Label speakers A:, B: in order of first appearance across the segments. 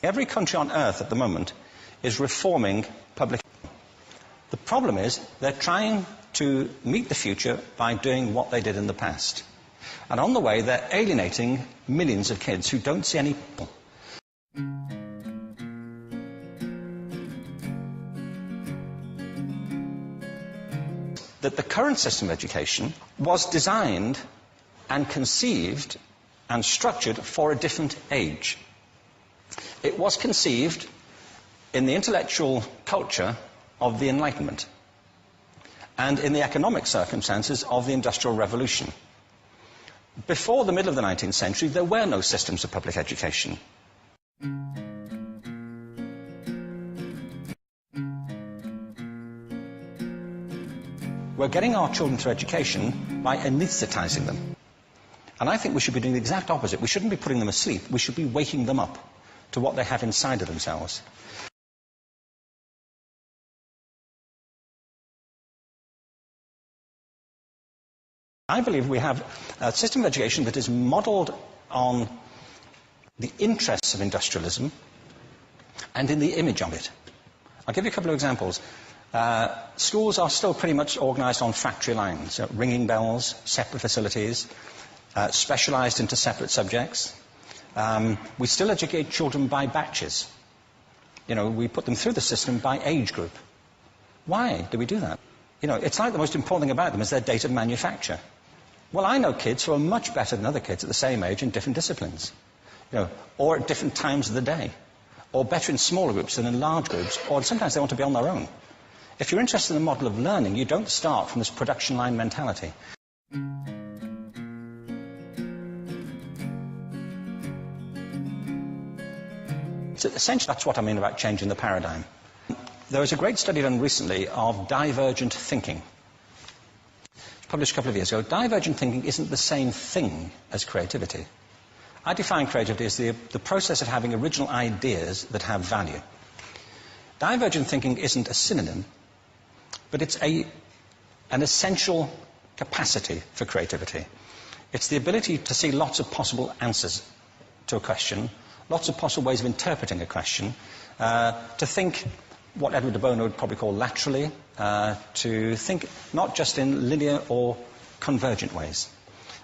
A: Every country on earth at the moment is reforming public. The problem is they're trying to meet the future by doing what they did in the past. And on the way, they're alienating millions of kids who don't see any. That the current system of education was designed and conceived and structured for a different age. It was conceived in the intellectual culture of the Enlightenment and in the economic circumstances of the Industrial Revolution. Before the middle of the 19th century, there were no systems of public education. We're getting our children through education by anaesthetizing them. And I think we should be doing the exact opposite. We shouldn't be putting them asleep. We should be waking them up to what they have inside of themselves. I believe we have a system of education that is modelled on the interests of industrialism and in the image of it. I'll give you a couple of examples. Schools are still pretty much organised on factory lines, ringing bells, separate facilities, specialised into separate subjects. We still educate children by batches. You know, we put them through the system by age group. Why do we do that? You know, it's like the most important thing about them is their date of manufacture. Well, I know kids who are much better than other kids at the same age in different disciplines, you know, or at different times of the day, or better in smaller groups than in large groups, or sometimes they want to be on their own. If you're interested in the model of learning, you don't start from this production line mentality. So essentially, that's what I mean about changing the paradigm. There was a great study done recently of divergent thinking. Published a couple of years ago. Divergent thinking isn't the same thing as creativity. I define creativity as the process of having original ideas that have value. Divergent thinking isn't a synonym, but it's an essential capacity for creativity. It's the ability to see lots of possible answers to a question, lots of possible ways of interpreting a question, to think what Edward de Bono would probably call laterally, to think not just in linear or convergent ways,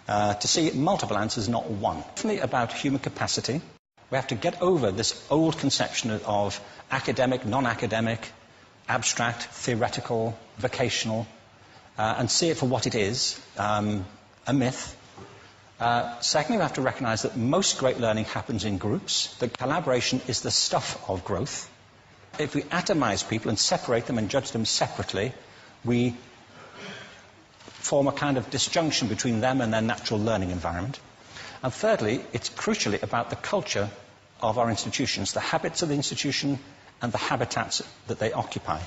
A: to see multiple answers, not one. Definitely about human capacity. We have to get over this old conception of academic, non-academic, abstract, theoretical, vocational, and see it for what it is, a myth. Secondly, we have to recognise that most great learning happens in groups, that collaboration is the stuff of growth. If we atomise people and separate them and judge them separately, we form a kind of disjunction between them and their natural learning environment. And thirdly, it's crucially about the culture of our institutions, the habits of the institution and the habitats that they occupy.